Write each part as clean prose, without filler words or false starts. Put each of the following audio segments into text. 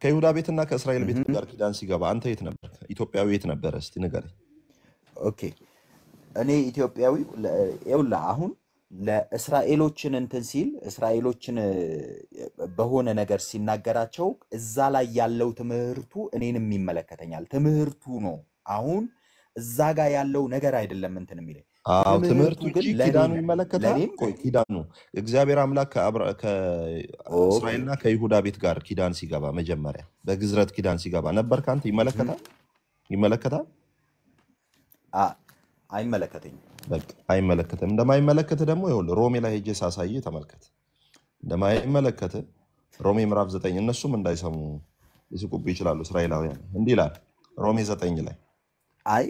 ከይሁዳ ቤትና ከእስራኤል ቤት ጋር ኪዳን ሲገባ አንተ የት ነበር? ኢትዮጵያዊ የት ነበር? እስቲ ንገረኝ። ኦኬ እኔ ኢትዮጵያዊ ይኸውልህ አሁን ለእስራኤሎችን እንትን ሲል እስራኤሎችን በሆነ ነገር ሲናገራቸው እዛ ላይ ያለው ትምህርቱ እኔንም ይመለከተኛል። ትምህርቱ ነው አሁን እዛ ጋር ያለው ነገር አይደለም እንትን የሚለኝ ትምህርቱ ግን እንጂ ኪዳኑ ይመለከታል። ቆይ ኪዳኑ እግዚአብሔር አምላክ ከእስራኤልና ከይሁዳ ቤት ጋር ኪዳን ሲገባ መጀመሪያ በግዝረት ኪዳን ሲገባ ነበር ካንተ ይመለከታል? አይመለከተኝም። በቃ አይመለከትም። እንደማይመለከት ደግሞ ይኸውልህ ሮሜ ላይ ሄጄ ሳሳይ ተመልከት። እንደማይመለከት ሮሜ ምዕራፍ 9 እነሱም እንዳይሰሙ ሊስቁብህ ይችላሉ እስራኤላውያን። እንዲህ ይላል ሮሜ 9 ላይ አይ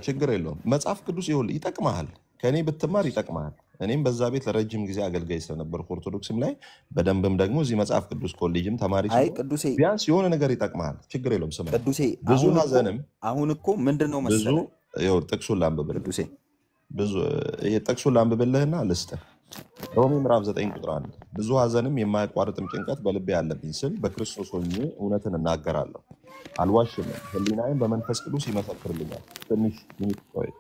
ችግር የለውም። መጽሐፍ ቅዱስ ይኸውልህ ይጠቅምሃል። ከእኔ ብትማር ይጠቅምሃል። እኔም በዛ ቤት ለረጅም ጊዜ አገልጋይ ስለነበርኩ ኦርቶዶክስም ላይ በደንብም ደግሞ እዚህ መጽሐፍ ቅዱስ ኮሌጅም ተማሪ ቅዱሴ ቢያንስ የሆነ ነገር ይጠቅምሃል። ችግር የለውም። ስማ ቅዱሴ ብዙ ሀዘንም አሁን እኮ ምንድነው መሰለህ ጥቅሱን ላንብብልህ ቅዱሴ ጥቅሱን ላንብብልህና ልስጥህ። ሮሜ ምዕራፍ 9 ቁጥር 1 ብዙ ሀዘንም የማያቋርጥም ጭንቀት በልቤ ያለብኝ ስል በክርስቶስ ሆኜ እውነትን እናገራለሁ አልዋሽም፣ ህሊናዬም በመንፈስ ቅዱስ ይመሰክርልኛል። ትንሽ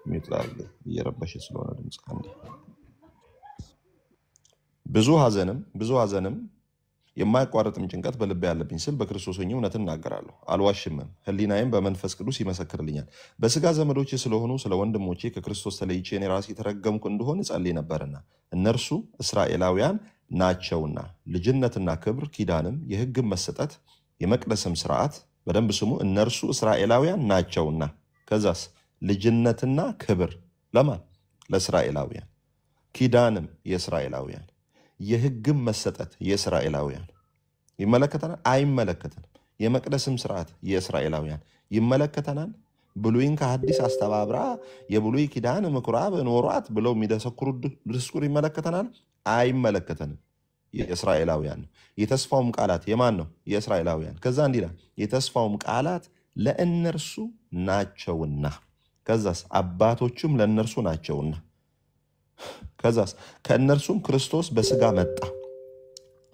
ሚዩት ላድርግ እየረበሽ ስለሆነ ድምፅ አንዴ። ብዙ ሀዘንም የማያቋርጥም ጭንቀት በልቤ ያለብኝ ስል በክርስቶስ ሆኜ እውነትን እናገራለሁ አልዋሽምም፣ ህሊናዬም በመንፈስ ቅዱስ ይመሰክርልኛል። በስጋ ዘመዶቼ ስለሆኑ ስለ ወንድሞቼ ከክርስቶስ ተለይቼ እኔ ራሴ የተረገምኩ እንደሆን እጸልይ ነበርና እነርሱ እስራኤላውያን ናቸውና ልጅነትና ክብር ኪዳንም የሕግም መሰጠት የመቅደስም ስርዓት በደንብ ስሙ። እነርሱ እስራኤላውያን ናቸውና ከዛስ ልጅነትና ክብር ለማን? ለእስራኤላውያን። ኪዳንም የእስራኤላውያን የሕግም መሰጠት የእስራኤላውያን ይመለከተናል? አይመለከተንም። የመቅደስም ስርዓት የእስራኤላውያን ይመለከተናል? ብሉይን ከሐዲስ አስተባብራ የብሉይ ኪዳን ምኩራብ ኖሯት ብለው የሚደሰኩሩ ድስኩር ይመለከተናል? አይመለከተንም። የእስራኤላውያን የተስፋውም ቃላት የማን ነው? የእስራኤላውያን። ከዛ እንዲህ ይላል የተስፋውም ቃላት ለእነርሱ ናቸውና ከዛስ አባቶቹም ለእነርሱ ናቸውና ከዛስ ከእነርሱም ክርስቶስ በስጋ መጣ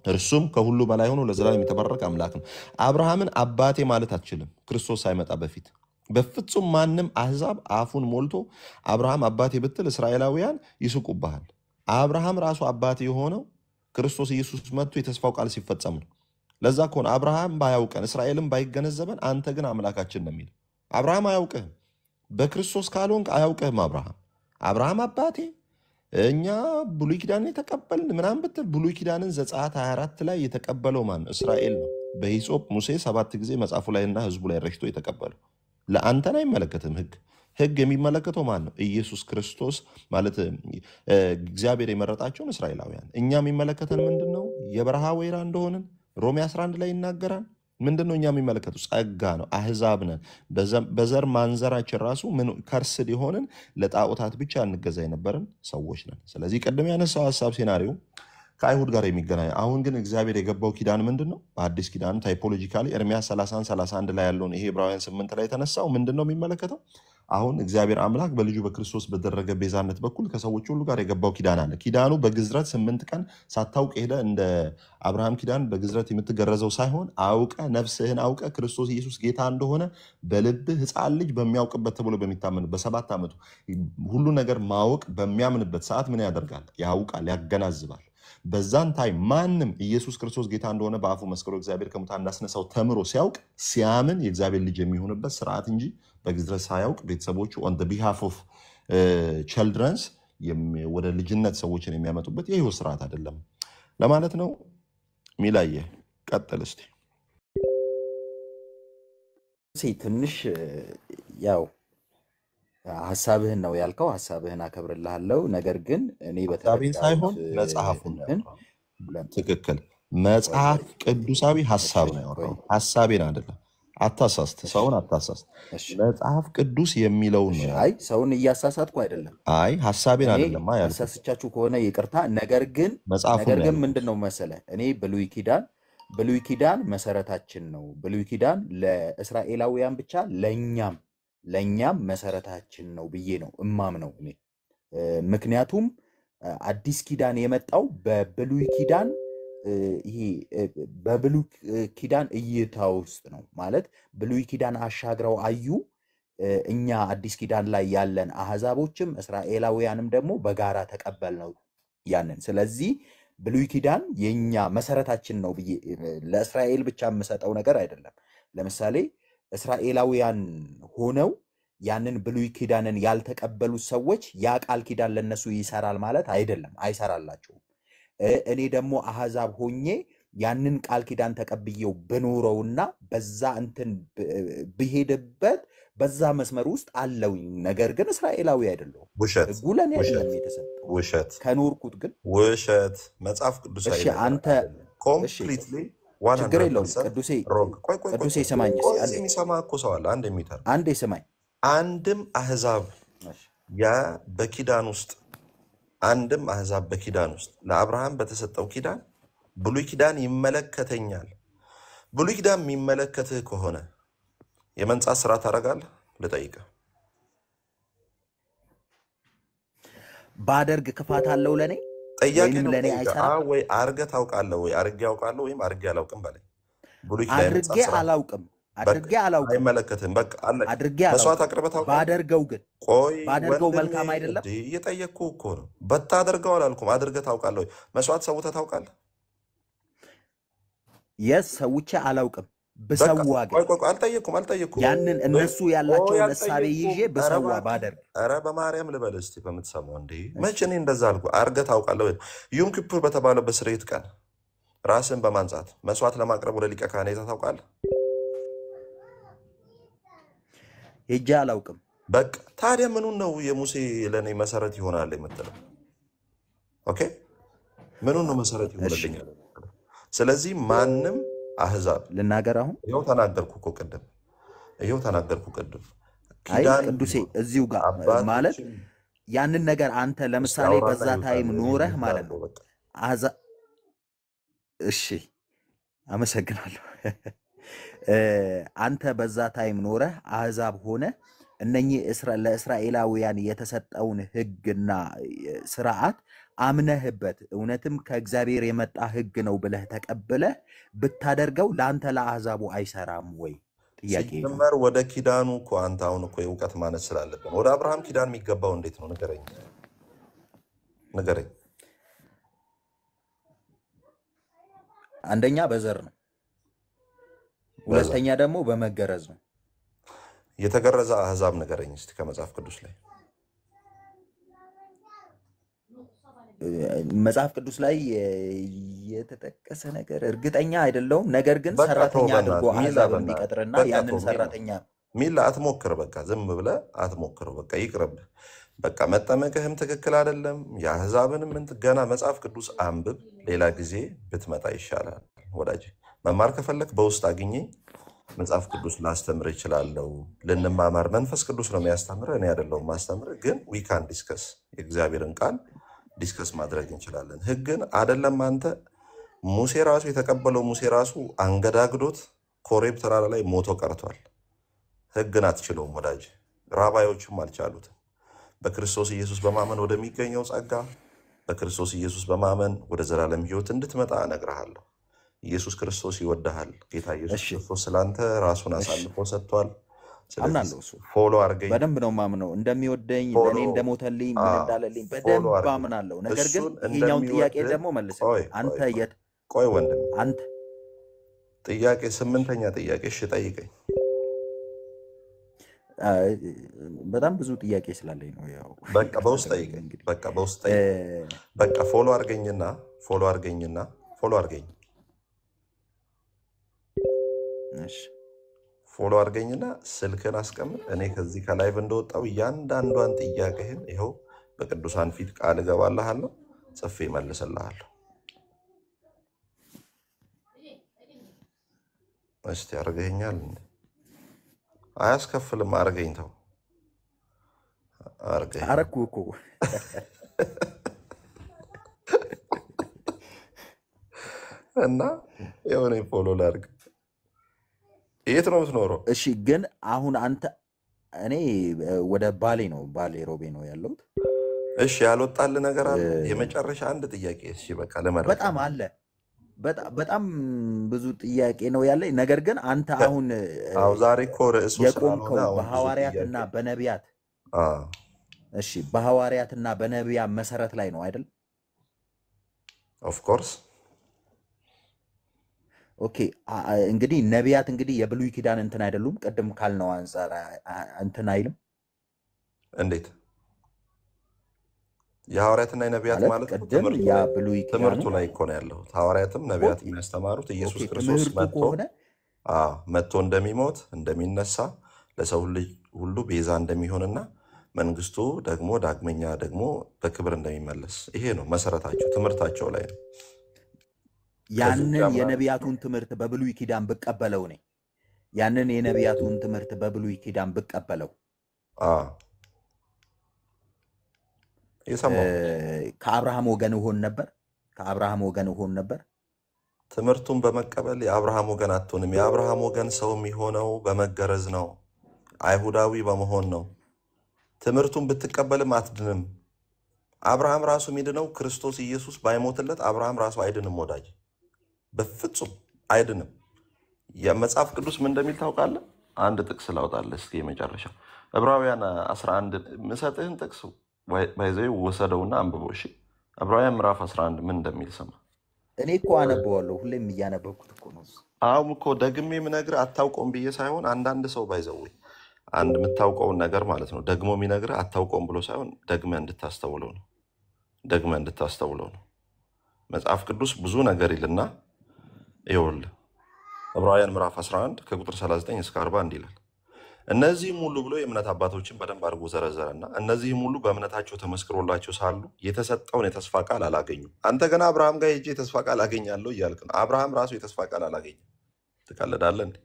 እርሱም ከሁሉ በላይ ሆኖ ለዘላለም የተባረከ አምላክ ነው። አብርሃምን አባቴ ማለት አትችልም ክርስቶስ ሳይመጣ በፊት በፍጹም። ማንም አሕዛብ አፉን ሞልቶ አብርሃም አባቴ ብትል እስራኤላውያን ይስቁብሃል። አብርሃም ራሱ አባቴ የሆነው ክርስቶስ ኢየሱስ መጥቶ የተስፋው ቃል ሲፈጸም ነው። ለዛ ከሆነ አብርሃም ባያውቀን እስራኤልም ባይገነዘበን አንተ ግን አምላካችን ነው የሚል። አብርሃም አያውቅህም። በክርስቶስ ካልሆንክ አያውቅህም። አብርሃም አባቴ እኛ ብሉይ ኪዳንን የተቀበልን ምናምን ብትል ብሉይ ኪዳንን ዘጸአት 24 ላይ የተቀበለው ማን ነው? እስራኤል ነው። በሂሶጵ ሙሴ 7 ጊዜ መጽሐፉ ላይና ህዝቡ ላይ ረሽቶ የተቀበለው። ለአንተን አይመለከትም። ህግ የሚመለከተው ማን ነው? ኢየሱስ ክርስቶስ ማለት እግዚአብሔር የመረጣቸውን እስራኤላውያን። እኛ የሚመለከተን ምንድን ነው? የበረሃ ወይራ እንደሆንን ሮሜ 11 ላይ ይናገራል። ምንድን ነው እኛ የሚመለከቱ? ጸጋ ነው። አህዛብ ነን። በዘር ማንዘራችን ራሱ ከርስድ የሆንን ለጣዖታት ብቻ እንገዛ የነበርን ሰዎች ነን። ስለዚህ ቅድም ያነሳው ሀሳብ ሴናሪዮ ከአይሁድ ጋር የሚገናኝ አሁን ግን እግዚአብሔር የገባው ኪዳን ምንድን ነው? በአዲስ ኪዳን ታይፖሎጂካሊ ኤርሚያስ 30-31 ላይ ያለውን ይሄ ዕብራውያን 8 ላይ የተነሳው ምንድን ነው የሚመለከተው? አሁን እግዚአብሔር አምላክ በልጁ በክርስቶስ በደረገ ቤዛነት በኩል ከሰዎች ሁሉ ጋር የገባው ኪዳን አለ። ኪዳኑ በግዝረት 8 ቀን ሳታውቅ ሄደ እንደ አብርሃም ኪዳን በግዝረት የምትገረዘው ሳይሆን አውቀ ነፍስህን አውቀ ክርስቶስ ኢየሱስ ጌታ እንደሆነ በልብህ ሕፃን ልጅ በሚያውቅበት ተብሎ በሚታመን በ7 ዓመቱ ሁሉ ነገር ማወቅ በሚያምንበት ሰዓት ምን ያደርጋል? ያውቃል፣ ያገናዝባል። በዛን ታይም ማንም ኢየሱስ ክርስቶስ ጌታ እንደሆነ በአፉ መስክሮ እግዚአብሔር ከሙታን እንዳስነሳው ተምሮ ሲያውቅ ሲያምን የእግዚአብሔር ልጅ የሚሆንበት ስርዓት እንጂ በግዝረት ሳያውቅ ቤተሰቦቹ ኦን ቢሃፍ ኦፍ ቸልድረንስ ወደ ልጅነት ሰዎችን የሚያመጡበት የህይወት ስርዓት አይደለም ለማለት ነው። ሚላየ ቀጥል እስቲ። ትንሽ ያው ሐሳብህን ነው ያልከው፣ ሐሳብህን አከብርልሃለሁ። ነገር ግን እኔ ሐሳቤን ሳይሆን መጽሐፉን ነው። ትክክል። መጽሐፍ ቅዱሳዊ ሐሳብ ነው ያወራው፣ ሐሳቤን አይደለም። አታሳስት፣ ሰውን አታሳስት። መጽሐፍ ቅዱስ የሚለውን ነው። አይ ሰውን እያሳሳትኩ አይደለም። አይ ሐሳቤን አይደለም ያልኩት። አሳስቻችሁ ከሆነ ይቅርታ። ነገር ግን ምንድነው መሰለህ እኔ ብሉይ ኪዳን መሰረታችን ነው። ብሉይ ኪዳን ለእስራኤላውያን ብቻ ለኛም መሰረታችን ነው ብዬ ነው እማምነው እኔ። ምክንያቱም አዲስ ኪዳን የመጣው በብሉይ ኪዳን ይሄ በብሉይ ኪዳን እይታ ውስጥ ነው ማለት ብሉይ ኪዳን አሻግረው አዩ። እኛ አዲስ ኪዳን ላይ ያለን አህዛቦችም እስራኤላውያንም ደግሞ በጋራ ተቀበል ነው ያንን። ስለዚህ ብሉይ ኪዳን የኛ መሰረታችን ነው ብዬ ለእስራኤል ብቻ የምሰጠው ነገር አይደለም። ለምሳሌ እስራኤላውያን ሆነው ያንን ብሉይ ኪዳንን ያልተቀበሉት ሰዎች ያ ቃል ኪዳን ለነሱ ይሰራል ማለት አይደለም፣ አይሰራላቸውም። እኔ ደግሞ አህዛብ ሆኜ ያንን ቃል ኪዳን ተቀብዬው ብኖረውና በዛ እንትን ብሄድበት በዛ መስመር ውስጥ አለውኝ። ነገር ግን እስራኤላዊ አይደለሁም። ውሸት ሕጉ ለእኔ ውሸት አይደለም የተሰጠው። ውሸት ከኖርኩት ግን ውሸት መጽሐፍ ቅዱሳዊ እሺ ነገር አንተ አይደለም። እሺ ኮምፕሊትሊ ችግር የለውም 100% ቅዱሴ ሮንግ። ቆይ ቆይ ቆይ ቅዱሴ ቆይ ስማኝ እስኪ ቆይ፣ አንዴ እዚህ የሚሰማ እኮ ሰው አለ። አንድ የሚተር አንዴ ስማኝ። አንድም አህዛብ እሺ ያ በኪዳን ውስጥ አንድም አህዛብ በኪዳን ውስጥ ለአብርሃም በተሰጠው ኪዳን ብሉይ ኪዳን ይመለከተኛል። ብሉይ ኪዳን የሚመለከትህ ከሆነ የመንጻት ስራ ታደርጋለህ? ልጠይቅህ። ባደርግ ክፋት አለው ለእኔ ጥያቄ ወይንም ነው ለእኔ የምጠይቅህ። አይሰራም? ወይ አርገህ ታውቃለህ ወይ አርጌ ያውቃለሁ ወይም አርጌ አላውቅም በለኝ። ብሉይ ኪዳን አድርጌ የመንጻት ስራ አላውቅም በቃ አድርጌ አላውቅም አይመለከትህም። በቃ አለቀ። አድርጌ መስዋዕት አላውቅም። አቅርበህ ታውቃለህ? ባደርገው ግን ቆይ ባደርገው ወንድሜ፣ መልካም አይደለም? እንዲህ እየጠየቅኩህ እኮ ነው። በታደርገው አላልኩም። አድርገህ ታውቃለህ ወይ? መስዋዕት ሰውተህ ታውቃለህ? የስ ሰውቼ አላውቅም። በቃ ብሰዋ ግን ቆይ ቆይ ቆይ፣ አልጠየቅኩም። ያንን ቆይ እነሱ ቆይ ያላቸውን እሳቤ ይዤ አልጠየቅኩም። ኧረ ብሰዋ እባክህ፣ ባደርግ ኧረ በማርያም ልበል እስቲ በምትሰማው። እንዴ እሺ መቼ እኔ እንደዛ አልኩህ? አድርገህ ታውቃለህ ወይ? ዩም ኪፑር በተባለው በስርየት ቀን ራስን በማንጻት መስዋዕት ለማቅረብ ወደ ሊቀ ካህን ሄደህ ታውቃለህ? ሄጄ አላውቅም። በቃ ታዲያ ምኑን ነው የሙሴ ለእኔ መሰረት ይሆናል የምትለው? ኦኬ ምኑን ነው መሰረት እሺ ይሆንልኛል የምትለው? ስለዚህ ማንም አህዛብ ልናገር አሁን። ይኸው ተናገርኩ እኮ ቅድም፣ ይኸው ተናገርኩ ቅድም። አይ ኪዳን ቅዱሴ ቢሆን እዚሁ ጋር ማለት አባቶችም ያንን ነገር አንተ እስኪ ለምሳሌ አውራና በዛ ታይም ይውጣል ኖረህ ይውጣ ማለት እኮ ነው በቃ አዛ እሺ አመሰግናለሁ። አንተ በዛ ታይም ኖረህ አህዛብ ሆነ እነኚህ ለእስራኤላውያን የተሰጠውን ሕግና ስርዓት አምነህበት እውነትም ከእግዚአብሔር የመጣ ሕግ ነው ብለህ ተቀብለህ ብታደርገው ለአንተ ለአህዛቡ አይሰራም ወይ? ጥያቄ ነው። ሲጀመር ወደ ኪዳኑ እኮ አንተ አሁን እኮ የእውቀት ማነስ ስላለብን ወደ አብርሃም ኪዳን የሚገባው እንዴት ነው? ንገረኝ ንገረኝ። አንደኛ በዘር ነው፣ በዘር ሁለተኛ ደግሞ በመገረዝ ነው። የተገረዘ አህዛብ ንገረኝ እስቲ ከመጽሐፍ ቅዱስ ላይ። መጽሐፍ ቅዱስ ላይ የተጠቀሰ ነገር እርግጠኛ አይደለሁም። ነገር ግን በቃ ተው ሰራተኛ አድርጎ በእናትህ ሚላ፣ አሕዛብን በእናትህ ቢቀጥርና በቃ ያንን ተው ሚላ ሰራተኛ ሚላ፣ አትሞክር። በቃ ዝም ብለህ አትሞክር። በቃ ይቅርብህ። በቃ መጠመቅህም ትክክል አይደለም። የአህዛብንም ገና መጽሐፍ ቅዱስ አንብብ። ሌላ ጊዜ ብትመጣ ይሻላል ወዳጅ። መማር ከፈለክ በውስጥ አግኘኝ። መጽሐፍ ቅዱስ ላስተምር እችላለሁ። ልንማማር መንፈስ ቅዱስ ነው የሚያስተምር፣ እኔ አይደለሁም ማስተምር። ግን ዊካን ዲስከስ የእግዚአብሔርን ቃል ዲስከስ ማድረግ እንችላለን። ህግን አይደለም አንተ ሙሴ ራሱ የተቀበለው ሙሴ ራሱ አንገዳግዶት ኮሬብ ተራራ ላይ ሞቶ ቀርቷል። ህግን አትችለውም ወዳጅ። ራባዮችም አልቻሉትም። በክርስቶስ ኢየሱስ በማመን ወደሚገኘው ጸጋ፣ በክርስቶስ ኢየሱስ በማመን ወደ ዘላለም ህይወት እንድትመጣ እነግርሃለሁ። ኢየሱስ ክርስቶስ ይወድሃል። ጌታ ኢየሱስ እሺ ክርስቶስ ስላንተ ራሱን እሺ አሳልፎ ሰጥቷል። ስለዚህ አምናለሁ። እሱ ፎሎ አርገኝ፣ በደንብ ነው ማምነው፣ እንደሚወደኝ ፎሎ ለእኔ እንደሞተልኝ ምን እንዳለልኝ ፎሎ በደንብ አርገኝ። አምናለሁ። ነገር ግን እሱን ይሄኛውን ጥያቄ እንደሚወድ ደግሞ መልስልኝ። ቆይ አንተ ቆይ ቆይ የት ቆይ ወንድም፣ አንተ ጥያቄ ስምንተኛ ጥያቄ እሺ ጠይቀኝ። አ፣ በጣም ብዙ ጥያቄ ስላለኝ ነው ያው በቃ በውስጥ አደረግን ጠይቀኝ። እንግዲህ በቃ በውስጥ ጠይቀኝ። በቃ ፎሎ አርገኝና ፎሎ አርገኝና ፎሎ አርገኝ እሺ ፎሎ አርገኝና ስልክን አስቀምጥ። እኔ ከዚህ ከላይቭ እንደወጣው እያንዳንዷን ጥያቄህን ይኸው በቅዱሳን ፊት ቃል እገባልሃለሁ፣ ጽፌ እመልስልሃለሁ። እስቲ አርገኛል እንዴ? አያስከፍልም። አርገኝ፣ ተው አርገኝ። አረኩ እኮ እና የሆነ ፎሎ ላርግ። የት ነው የምትኖረው? እሺ። ግን አሁን አንተ እኔ ወደ ባሌ ነው ባሌ ሮቤ ነው ያለሁት። እሺ ያልወጣልህ ነገር እ፣ አለ? የመጨረሻ አንድ ጥያቄ። እሺ በቃ ልመርቅ በጣም ነው። አለ በጣም ብዙ ጥያቄ ነው ያለኝ። ነገር ግን አንተ አሁን አዎ ዛሬ እኮ ርዕሱ ስላልሆነ የቆምከው አሁን ብዙ በሐዋርያትና ጥያቄ በነቢያት አዎ እሺ፣ በሐዋርያትና በነቢያት መሰረት ላይ ነው አይደል? ኦፍ ኮርስ ኦኬ። እንግዲህ ነቢያት እንግዲህ የብሉይ ኪዳን እንትን አይደሉም። ቅድም ካልነው አንጻር እንትን አይልም እንዴት የሐዋርያትና የነቢያት ማለት ማለት እኮ ቅድም ያ ብሉይ ኪዳኑ ትምህርቱ ላይ እኮ ነው ያለው። ሐዋርያትም ነቢያት ኦኬ የሚያስተማሩት ኦኬ ኢየሱስ ክርስቶስ ትምህርቱ መጥቶ ከሆነ መጥቶ እንደሚሞት እንደሚነሳ ለሰው ልጅ ሁሉ ቤዛ እንደሚሆንና መንግስቱ ደግሞ ዳግመኛ ደግሞ በክብር እንደሚመለስ ይሄ ነው መሰረታቸው፣ ትምህርታቸው ላይ ነው። ከዚህ ውጭ ያንን ያምናሉ። የነቢያቱን ትምህርት በብሉይ ኪዳን ብቀበለው ነኝ ያንን የነቢያቱን ትምህርት በብሉይ ኪዳን ብቀበለው የሰማው ከአብርሃም ወገን እሆን ነበር? ከአብርሃም ወገን እሆን ነበር? ትምህርቱን በመቀበል የአብርሃም ወገን አትሆንም። የአብርሃም ወገን ሰው የሚሆነው በመገረዝ ነው፣ አይሁዳዊ በመሆን ነው። ትምህርቱን ብትቀበልም አትድንም። አብርሃም ራሱ የሚድነው ክርስቶስ ኢየሱስ ባይሞትለት አብርሃም ራሱ አይድንም። ወዳጅ በፍጹም አይድንም። የመጽሐፍ ቅዱስ ምን እንደሚል ታውቃለህ? አንድ ጥቅስ ላውጣለህ እስኪ የመጨረሻ ዕብራውያን 11 ምሰጥህን ጥቅስ ባይዘው ወሰደውና አንብበው። እሺ ዕብራውያን ምዕራፍ 11 ምን እንደሚል ሰማ። እኔ እኮ አነበዋለሁ፣ ሁሌም እያነበብኩት እኮ ነው። አሁን እኮ ደግሜ የምነግርህ አታውቀውም ብዬ ሳይሆን አንዳንድ ሰው ባይዘው አንድ የምታውቀውን ነገር ማለት ነው ደግሞ የሚነግርህ አታውቀውም ብሎ ሳይሆን ደግመህ እንድታስተውለው ነው። ደግመህ እንድታስተውለው ነው። መጽሐፍ ቅዱስ ብዙ ነገር ይልና ይኸውልህ ዕብራውያን ምዕራፍ 11 ከቁጥር 39 እስከ 40 እንዲህ ይላል። እነዚህም ሁሉ ብሎ የእምነት አባቶችን በደንብ አድርጎ ዘረዘረና እነዚህም ሁሉ በእምነታቸው ተመስክሮላቸው ሳሉ የተሰጠውን የተስፋ ቃል አላገኙም። አንተ ገና አብርሃም ጋር ሄጄ የተስፋ ቃል አገኛለሁ እያልክ ነው። አብርሃም ራሱ የተስፋ ቃል አላገኘም። ትቀልዳለህ እንዴ?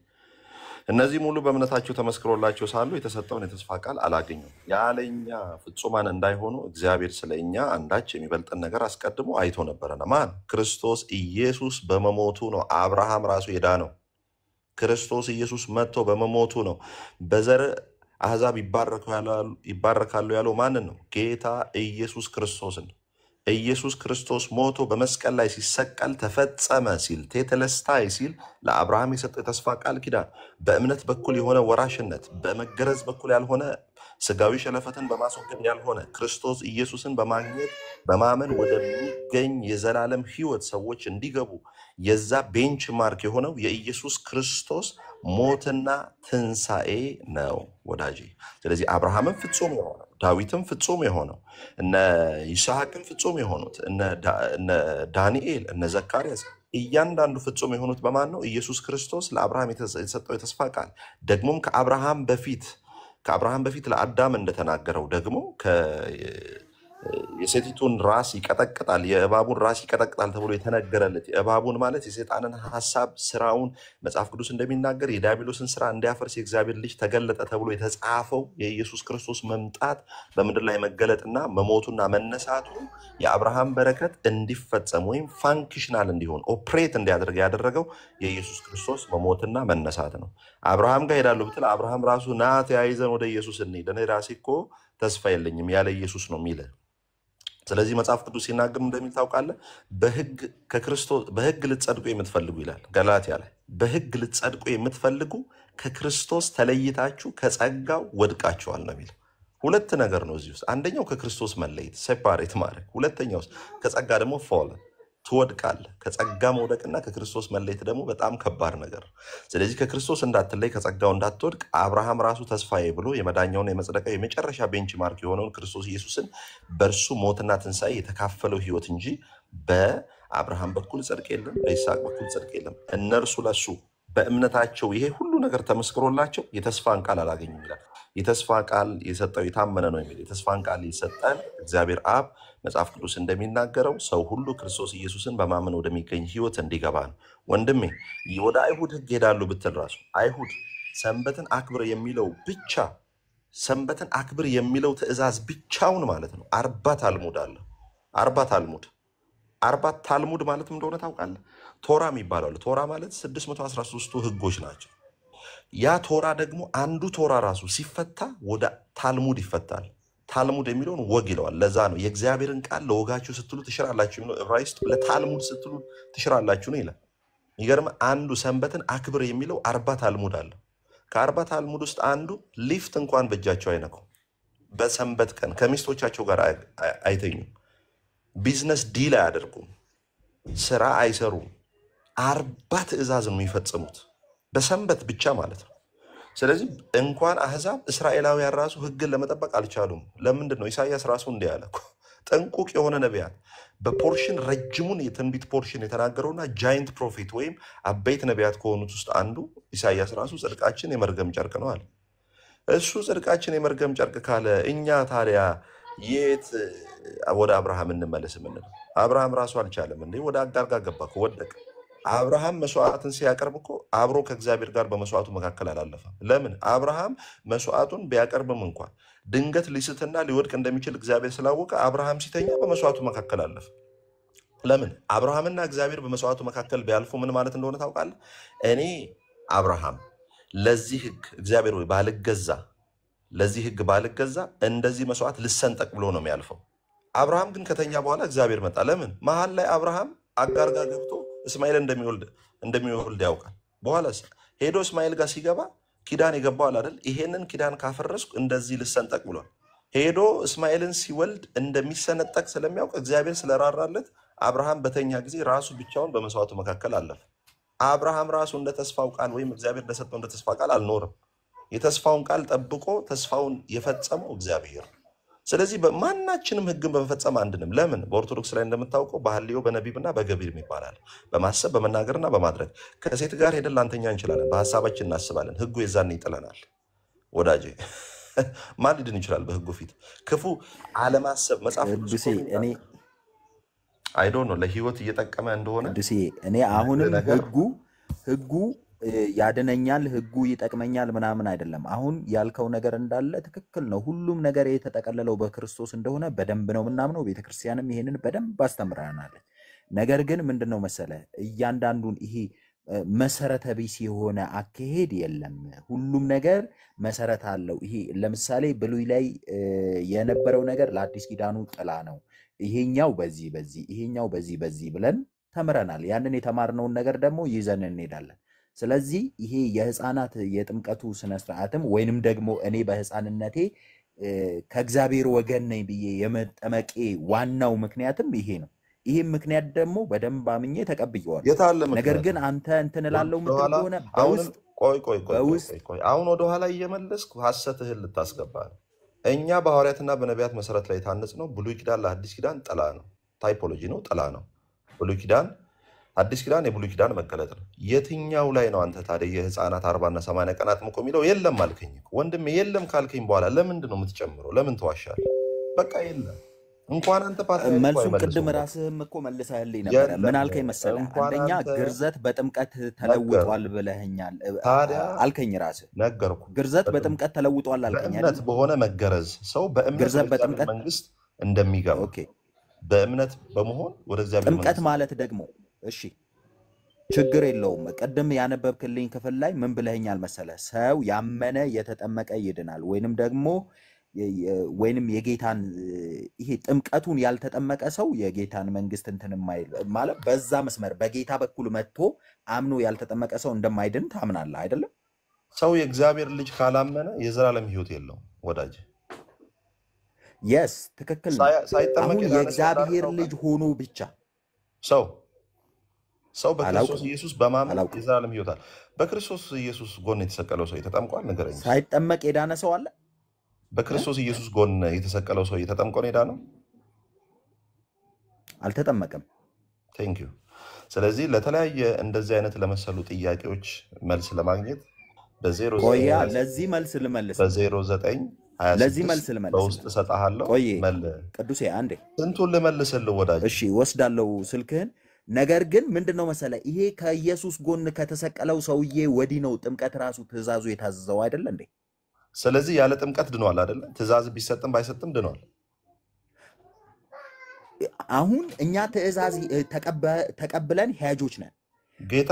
እነዚህም ሁሉ በእምነታቸው ተመስክሮላቸው ሳሉ የተሰጠውን የተስፋ ቃል አላገኙም። ያለኛ ፍጹማን እንዳይሆኑ እግዚአብሔር ስለ እኛ አንዳች የሚበልጥን ነገር አስቀድሞ አይቶ ነበረና። ማን? ክርስቶስ ኢየሱስ በመሞቱ ነው አብርሃም ራሱ የዳነው። ክርስቶስ ኢየሱስ መጥቶ በመሞቱ ነው። በዘር አሕዛብ ይባረካሉ ያለው ማንን ነው? ጌታ ኢየሱስ ክርስቶስን። ኢየሱስ ክርስቶስ ሞቶ በመስቀል ላይ ሲሰቀል ተፈጸመ ሲል ቴተለስታይ ሲል ለአብርሃም የሰጠው የተስፋ ቃል ኪዳን በእምነት በኩል የሆነ ወራሽነት፣ በመገረዝ በኩል ያልሆነ ስጋዊ ሸለፈትን በማስወገድ ያልሆነ ክርስቶስ ኢየሱስን በማግኘት በማመን ወደሚገኝ የዘላለም ሕይወት ሰዎች እንዲገቡ የዛ ቤንች ማርክ የሆነው የኢየሱስ ክርስቶስ ሞትና ትንሣኤ ነው ወዳጄ። ስለዚህ አብርሃምም ፍጹም የሆነው ዳዊትም ፍጹም የሆነው እነ ይስሐቅም ፍጹም የሆኑት እነ ዳንኤል እነ ዘካርያስ እያንዳንዱ ፍጹም የሆኑት በማን ነው? ኢየሱስ ክርስቶስ ለአብርሃም የተሰጠው የተስፋ ቃል ደግሞም ከአብርሃም በፊት ለአዳም እንደተናገረው ደግሞ የሴቲቱን ራስ ይቀጠቅጣል የእባቡን ራስ ይቀጠቅጣል ተብሎ የተነገረለት የእባቡን ማለት የሰይጣንን ሐሳብ ስራውን መጽሐፍ ቅዱስ እንደሚናገር የዲያብሎስን ስራ እንዲያፈርስ የእግዚአብሔር ልጅ ተገለጠ ተብሎ የተጻፈው የኢየሱስ ክርስቶስ መምጣት በምድር ላይ መገለጥና መሞቱና መነሳቱ የአብርሃም በረከት እንዲፈጸም ወይም ፋንክሽናል እንዲሆን ኦፕሬት እንዲያደርግ ያደረገው የኢየሱስ ክርስቶስ መሞትና መነሳት ነው። አብርሃም ጋር ሄዳለሁ ብትል አብርሃም ራሱ ና ተያይዘን ወደ ኢየሱስ እንሂድ እኔ ራሴ እኮ ተስፋ የለኝም ያለ ኢየሱስ ነው የሚል። ስለዚህ መጽሐፍ ቅዱስ ሲናገር እንደሚል ታውቃለህ፣ በሕግ ልትጸድቁ የምትፈልጉ ይላል ገላትያ ላይ። በሕግ ልትጸድቁ የምትፈልጉ ከክርስቶስ ተለይታችሁ ከጸጋው ወድቃችኋል ነው የሚል። ሁለት ነገር ነው እዚህ ውስጥ። አንደኛው ከክርስቶስ መለየት ሴፓሬት ማድረግ፣ ሁለተኛው ከጸጋ ደግሞ ፎል ትወድቃለህ። ከጸጋ መውደቅና ከክርስቶስ መለየት ደግሞ በጣም ከባድ ነገር። ስለዚህ ከክርስቶስ እንዳትለይ ከጸጋው እንዳትወድቅ አብርሃም ራሱ ተስፋዬ ብሎ የመዳኛውን የመጽደቂያው የመጨረሻ ቤንች ማርክ የሆነውን ክርስቶስ ኢየሱስን በእርሱ ሞትና ትንሣኤ የተካፈለው ህይወት እንጂ በአብርሃም በኩል ጽድቅ የለም፣ በይስሐቅ በኩል ጽድቅ የለም። እነርሱ ለሱ በእምነታቸው ይሄ ሁሉ ነገር ተመስክሮላቸው የተስፋን ቃል አላገኙም ይላል። የተስፋ ቃል የሰጠው የታመነ ነው የሚል የተስፋን ቃል የሰጠን እግዚአብሔር አብ መጽሐፍ ቅዱስ እንደሚናገረው ሰው ሁሉ ክርስቶስ ኢየሱስን በማመን ወደሚገኝ ህይወት እንዲገባ ነው። ወንድሜ ወደ አይሁድ ህግ ሄዳሉ ብትል ራሱ አይሁድ ሰንበትን አክብር የሚለው ብቻ ሰንበትን አክብር የሚለው ትእዛዝ ብቻውን ማለት ነው 40 ታልሙድ አለ። 40 ታልሙድ ማለት እንደሆነ ታውቃለህ? ቶራ የሚባለው ቶራ ማለት 613ቱ ህጎች ናቸው። ያ ቶራ ደግሞ አንዱ ቶራ ራሱ ሲፈታ ወደ ታልሙድ ይፈታል። ታልሙድ የሚለውን ወግ ይለዋል። ለዛ ነው የእግዚአብሔርን ቃል ለወጋችሁ ስትሉ ትሽራላችሁ የሚለው ዕብራይስጥ ለታልሙድ ስትሉ ትሽራላችሁ ነው ይላል። ይገርም አንዱ ሰንበትን አክብር የሚለው 40 ታልሙድ አለ። ከ40 ታልሙድ ውስጥ አንዱ ሊፍት እንኳን በእጃቸው አይነኩም። በሰንበት ቀን ከሚስቶቻቸው ጋር አይተኙም። ቢዝነስ ዲል አያደርጉም። ስራ አይሰሩም። 40 ትእዛዝ ነው የሚፈጽሙት በሰንበት ብቻ ማለት ነው። ስለዚህ እንኳን አህዛብ እስራኤላውያን ራሱ ህግን ለመጠበቅ አልቻሉም። ለምንድን ነው? ኢሳይያስ ራሱ እንዲህ ያለ እኮ ጥንቁቅ የሆነ ነቢያት በፖርሽን ረጅሙን የትንቢት ፖርሽን የተናገረውና ጃይንት ፕሮፌት ወይም አበይት ነቢያት ከሆኑት ውስጥ አንዱ ኢሳይያስ ራሱ ጽድቃችን የመርገም ጨርቅ ነው አለ። እሱ ጽድቃችን የመርገም ጨርቅ ካለ እኛ ታዲያ የት ወደ አብርሃም እንመለስ የምንለው? አብርሃም ራሱ አልቻለም እንዴ? ወደ አጋር ጋር ገባ እኮ ወደቀ። አብርሃም መስዋዕትን ሲያቀርብ እኮ አብሮ ከእግዚአብሔር ጋር በመስዋዕቱ መካከል አላለፈም። ለምን? አብርሃም መስዋዕቱን ቢያቀርብም እንኳን ድንገት ሊስትና ሊወድቅ እንደሚችል እግዚአብሔር ስላወቀ አብርሃም ሲተኛ በመስዋዕቱ መካከል አለፈ። ለምን? አብርሃምና እግዚአብሔር በመስዋዕቱ መካከል ቢያልፉ ምን ማለት እንደሆነ ታውቃለህ? እኔ አብርሃም ለዚህ ህግ እግዚአብሔር ወይ ባልገዛ ለዚህ ህግ ባልገዛ እንደዚህ መስዋዕት ልሰንጠቅ ብሎ ነው የሚያልፈው። አብርሃም ግን ከተኛ በኋላ እግዚአብሔር መጣ። ለምን? መሀል ላይ አብርሃም አጋር ጋር ገብቶ እስማኤል እንደሚወልድ ያውቃል። በኋላ ሄዶ እስማኤል ጋር ሲገባ ኪዳን የገባዋል አይደል? ይሄንን ኪዳን ካፈረስኩ እንደዚህ ልሰንጠቅ ብሏል። ሄዶ እስማኤልን ሲወልድ እንደሚሰነጠቅ ስለሚያውቅ እግዚአብሔር ስለራራለት አብርሃም በተኛ ጊዜ ራሱ ብቻውን በመስዋዕቱ መካከል አለፈ። አብርሃም ራሱ እንደ ተስፋው ቃል ወይም እግዚአብሔር እንደሰጠው እንደ ተስፋ ቃል አልኖርም። የተስፋውን ቃል ጠብቆ ተስፋውን የፈጸመው እግዚአብሔር። ስለዚህ ማናችንም ህግን በመፈጸም አንድንም። ለምን? በኦርቶዶክስ ላይ እንደምታውቀው በሐልዮ በነቢብና በገቢር ይባላል። በማሰብ በመናገርና በማድረግ ከሴት ጋር ሄደን ላንተኛ እንችላለን፣ በሀሳባችን እናስባለን። ህጉ የዛን ይጥለናል። ወዳጄ ማን ሊድን ይችላል በህጉ ፊት? ክፉ አለማሰብ መጽሐፍ ቅዱሴ እኔ አይዶ ነው ለህይወት እየጠቀመ እንደሆነ ቅዱሴ እኔ አሁንም ህጉ ያድነኛል፣ ህጉ ይጠቅመኛል ምናምን አይደለም። አሁን ያልከው ነገር እንዳለ ትክክል ነው። ሁሉም ነገር የተጠቀለለው በክርስቶስ እንደሆነ በደንብ ነው ምናምነው። ቤተክርስቲያንም ይሄንን በደንብ አስተምራናለች። ነገር ግን ምንድነው መሰለ እያንዳንዱን ይሄ መሰረተ ቢስ የሆነ አካሄድ የለም። ሁሉም ነገር መሰረት አለው። ይሄ ለምሳሌ ብሉይ ላይ የነበረው ነገር ለአዲስ ኪዳኑ ጥላ ነው። ይሄኛው በዚህ ይሄኛው በዚህ ብለን ተምረናል። ያንን የተማርነውን ነገር ደግሞ ይዘን እንሄዳለን። ስለዚህ ይሄ የህፃናት የጥምቀቱ ስነ ስርዓትም ወይንም ደግሞ እኔ በህፃንነቴ ከእግዚአብሔር ወገን ነኝ ብዬ የመጠመቄ ዋናው ምክንያትም ይሄ ነው። ይሄም ምክንያት ደግሞ በደንብ አምኜ ተቀብየዋለሁ። ነገር ግን አንተ እንትን እላለሁ ምትል ሆነ በውስጥ ቆይ አሁን ወደ ኋላ እየመለስኩ ሐሰትህን ልታስገባ ነው። እኛ በሐዋርያትና በነቢያት መሰረት ላይ ታነጽ ነው። ብሉይ ኪዳን ለአዲስ ኪዳን ጥላ ነው፣ ታይፖሎጂ ነው፣ ጥላ ነው። ብሉይ ኪዳን አዲስ ኪዳን የብሉይ ኪዳን መገለጥ ነው። የትኛው ላይ ነው አንተ ታዲያ የህፃናት 40 እና 80 ቀናት ምቆ የሚለው? የለም አልከኝ ወንድሜ። የለም ካልከኝ በኋላ ለምንድን ነው የምትጨምረው? ለምን ተዋሻለህ? በቃ የለም። እንኳን አንተ መልሱን ቅድም ራስህም እኮ መልሰህልኝ ነበር። ምን አልከኝ መሰለህ? አንደኛ ግርዘት በጥምቀት ተለውጧል ብለኸኛል አልከኝ። ራስህ ነገርኩ። ግርዘት በጥምቀት ተለውጧል አልከኝ አይደል? በሆነ መገረዝ ሰው በእምነት መንግስት እንደሚገባ በእምነት በመሆን ወደ እግዚአብሔር ጥምቀት ማለት ደግሞ እሺ ችግር የለውም። ቀደም ያነበብክልኝ ክፍል ላይ ምን ብለኸኛል መሰለህ? ሰው ያመነ የተጠመቀ ይድናል፣ ወይንም የጌታን ይሄ ጥምቀቱን ያልተጠመቀ ሰው የጌታን መንግስት እንትን የማይል ማለት በዛ መስመር በጌታ በኩል መጥቶ አምኖ ያልተጠመቀ ሰው እንደማይድን ታምናለህ አይደለም? ሰው የእግዚአብሔር ልጅ ካላመነ የዘላለም ህይወት የለውም ወዳጅ። የስ ትክክል ነው። አሁን የእግዚአብሔር ልጅ ሆኖ ብቻ ሰው በክርስቶስ ኢየሱስ በማመን የዘላለም ህይወት አለ። በክርስቶስ ኢየሱስ ጎን የተሰቀለው ሰው የተጠምቋል? ንገረኝ። ሳይጠመቅ የዳነ ሰው አለ? በክርስቶስ ኢየሱስ ጎን የተሰቀለው ሰው የተጠምቆ ነው የዳነው? አልተጠመቀም። ቴንክ ዩ። ስለዚህ ለተለያየ እንደዚህ አይነት ለመሰሉ ጥያቄዎች መልስ ለማግኘት ለዚህ መልስ ልመልስ ለዚህ መልስ ልመልስ በውስጥ እሰጥሃለሁ። ቅዱሴ አንዴ ስንቱን ልመልስልህ ወዳጅ? እሺ ወስዳለሁ ስልክህን። ነገር ግን ምንድነው መሰለ ይሄ ከኢየሱስ ጎን ከተሰቀለው ሰውዬ ወዲህ ነው ጥምቀት ራሱ ትእዛዙ የታዘዘው አይደል እንዴ? ስለዚህ ያለ ጥምቀት ድኗል አይደል? ትእዛዝ ቢሰጥም ባይሰጥም ድኗል። አሁን እኛ ትእዛዝ ተቀብለን ሄጆች ነን። ጌታ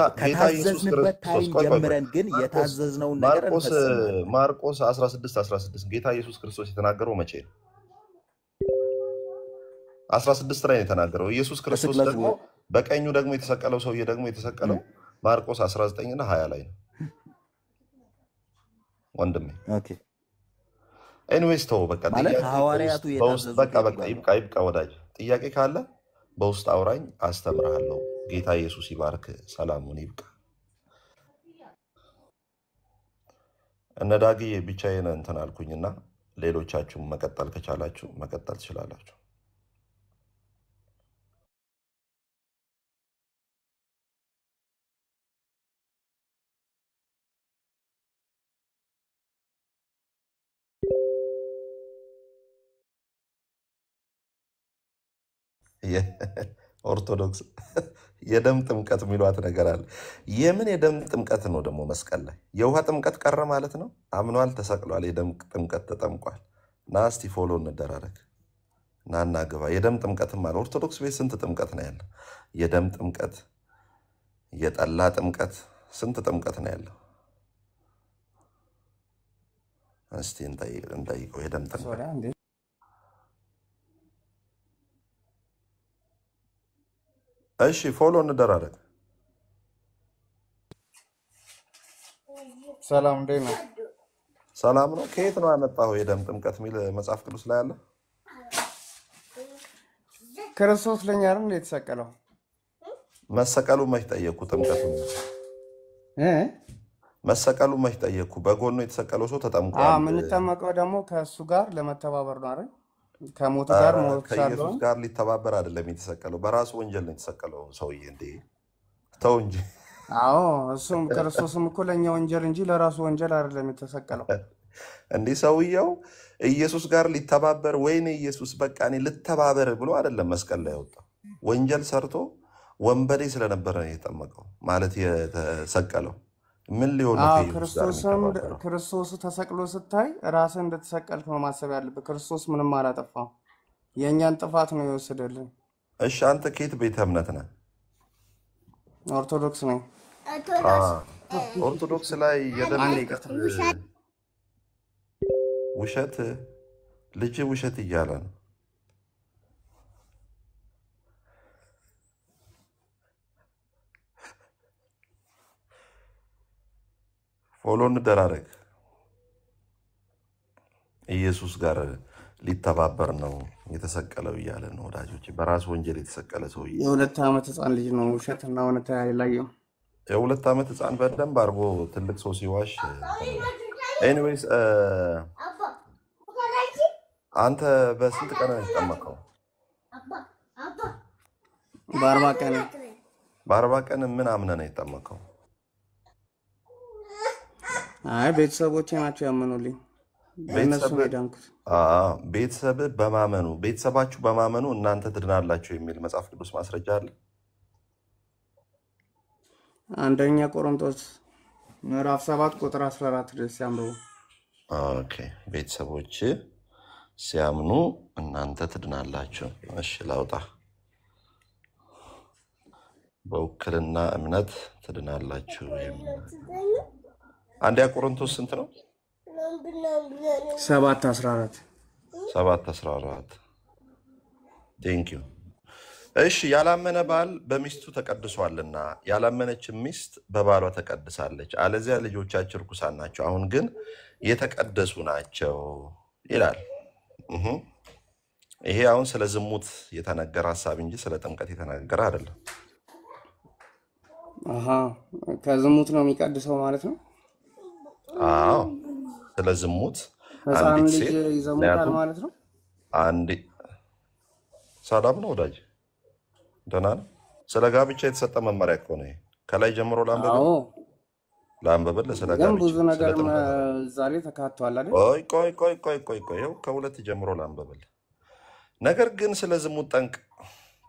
ኢየሱስ ክርስቶስ ጀምረን ግን የታዘዝነውን ነገር ማርቆስ 16:16 ጌታ ኢየሱስ ክርስቶስ የተናገረው መቼ ነው? 16 ላይ ነው የተናገረው። ኢየሱስ ክርስቶስ በስቅለቱ ደግሞ በቀኙ ደግሞ የተሰቀለው ሰውዬ ደግሞ የተሰቀለው ማርቆስ 19 እና 20 ላይ ነው ወንድሜ። ኦኬ ኤኒዌይስ ተው በቃ ማለት ጥያቄ ሐዋርያቱ በውስጥ የታዘዙት በቃ የቱ ጋር ነው? ይብቃ ወዳጅ። ጥያቄ ካለ በውስጥ አውራኝ፣ አስተምርሃለሁ። ጌታ ኢየሱስ ይባርክ። ሰላሙን ይብቃ። እነ ዳግዬ ብቻዬን እንትን አልኩኝና ሌሎቻችሁም መቀጠል ከቻላችሁ መቀጠል ትችላላችሁ። ኦርቶዶክስ የደም ጥምቀት የሚሏት ነገር አለ። የምን የደም ጥምቀት ነው ደግሞ? መስቀል ላይ የውሃ ጥምቀት ቀረ ማለት ነው። አምኗል፣ ተሰቅሏል፣ የደም ጥምቀት ተጠምቋል። ና እስቲ ፎሎ እንደራረግ፣ ና እናግባ። የደም ጥምቀትም አለ። ኦርቶዶክስ ቤት ስንት ጥምቀት ነው ያለው? የደም ጥምቀት፣ የጠላ ጥምቀት፣ ስንት ጥምቀት ነው ያለው? እስቲ እንጠይቀው። የደም ጥምቀት እሺ፣ ፎሎ እንደራረግ። ሰላም እንዴት ነው? ሰላም ነው። ከየት ነው ያመጣው የደም ጥምቀት የሚል መጽሐፍ ቅዱስ ላይ አለ? ክርስቶስ ለኛ አይደል እንዴ የተሰቀለው? መሰቀሉ መች ጠየቅኩ? ጥምቀቱ መሰቀሉ መች ጠየቅኩ? በጎኑ የተሰቀለው ሰው ተጠምቋል። የምንጠመቀው ደግሞ ከእሱ ጋር ለመተባበር ነው አይደል? ከሞቱ ጋር ሞት ከኢየሱስ ጋር ሊተባበር አይደለም የተሰቀለው። በራሱ ወንጀል ነው የተሰቀለው ሰውዬ። እንዴ ተው እንጂ። አዎ እሱም ክርስቶስም እኮ ለኛ ወንጀል እንጂ ለራሱ ወንጀል አይደለም የተሰቀለው። እንዲህ ሰውየው ኢየሱስ ጋር ሊተባበር ወይኔ ኢየሱስ በቃ እኔ ልተባበር ብሎ አይደለም መስቀል ላይ ወጣው። ወንጀል ሰርቶ ወንበዴ ስለነበረ ነው የተጠመቀው ማለት የተሰቀለው። ምን ሊሆን ነው? ክርስቶስ ተሰቅሎ ስታይ ራስህ እንደተሰቀልክ ነው ማሰብ ያለብህ። ክርስቶስ ምንም አላጠፋም፣ የእኛን ጥፋት ነው የወሰደልን። እሺ አንተ ከየት ቤተ እምነት ነህ? ኦርቶዶክስ ነኝ። ኦርቶዶክስ ላይ የደም ውሸት ልጅ ውሸት እያለ ነው። ፎሎ እንደራረግ። ኢየሱስ ጋር ሊተባበር ነው የተሰቀለው እያለ ነው ወዳጆች። በራሱ ወንጀል የተሰቀለ ሰው የ2 ዓመት ህፃን ልጅ ነው። ውሸትና እውነት አይለይም። የ2 ዓመት ህፃን በደንብ አድርጎ ትልቅ ሰው ሲዋሽ። ኤኒዌይስ አንተ በስንት ቀን ነው የተጠመቀው? በ40 ቀን። በ40 ቀን ምን አምነህ ነው የተጠመቀው? አይ ቤተሰቦቼ ናቸው ያመኑልኝ። በእነሱ ነው የዳንኩት። ቤተሰብ በማመኑ ቤተሰባችሁ በማመኑ እናንተ ትድናላችሁ የሚል መጽሐፍ ቅዱስ ማስረጃ አለ? አንደኛ ቆሮንቶስ ምዕራፍ 7 ቁጥር 14 ድረስ ያንብቡ። ኦኬ ቤተሰቦች ሲያምኑ እናንተ ትድናላችሁ። እሺ ላውጣ። በውክልና እምነት ትድናላችሁ የሚል አንደኛ ቆሮንቶስ ስንት ነው? 7:14 7:14 ቴንክ ዩ። እሺ ያላመነ ባል በሚስቱ ተቀድሷልና ያላመነች ሚስት በባሏ ተቀድሳለች፣ አለዚያ ልጆቻችሁ ርኩሳን ናቸው፣ አሁን ግን የተቀደሱ ናቸው ይላል። ይሄ አሁን ስለ ዝሙት የተነገረ ሐሳብ እንጂ ስለ ጥምቀት የተነገረ አይደለም። ከዝሙት ነው የሚቀድሰው ማለት ነው። አዎ ስለ ዝሙት ህፃን አንዲት ልጅ ሴት ይዘሙታል ምክንያቱም ማለት ነው። ሰላም ነው ወዳጅ፣ ደህና ነው። ስለ ጋብቻ የተሰጠ መመሪያ ከሆነ ከላይ ጀምሮ ላንብብል ስለ ግን ጋብቻ ብዙ ስለ ነገር ጥምቀት እዛ ላይ ተካቷል አይደል? ቆይ ይኸው ከሁለት ጀምሮ ላንብብል። ነገር ግን ስለ ዝሙት ጠንቅ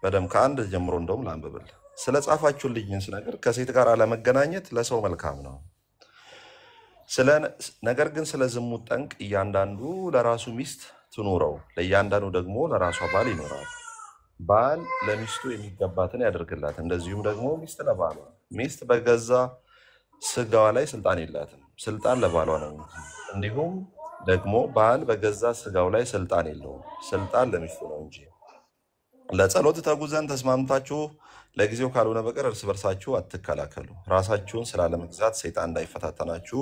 በደም ከአንድ ጀምሮ እንደውም ላንብብል። ስለ ጻፋችሁልኝ ነገር ከሴት ጋር አለመገናኘት ለሰው መልካም ነው። ነገር ግን ስለ ዝሙት ጠንቅ እያንዳንዱ ለራሱ ሚስት ትኑረው፣ ለእያንዳንዱ ደግሞ ለራሷ ባል ይኖራል። ባል ለሚስቱ የሚገባትን ያደርግላት፣ እንደዚሁም ደግሞ ሚስት ለባሏ። ሚስት በገዛ ስጋዋ ላይ ስልጣን የላትም፣ ስልጣን ለባሏ ነው እንጂ። እንዲሁም ደግሞ ባል በገዛ ስጋው ላይ ስልጣን የለውም፣ ስልጣን ለሚስቱ ነው እንጂ። ለጸሎት ተጉ ዘንድ ተስማምታችሁ ለጊዜው ካልሆነ በቀር እርስ በርሳችሁ አትከላከሉ። ራሳችሁን ስላለመግዛት ሰይጣን እንዳይፈታተናችሁ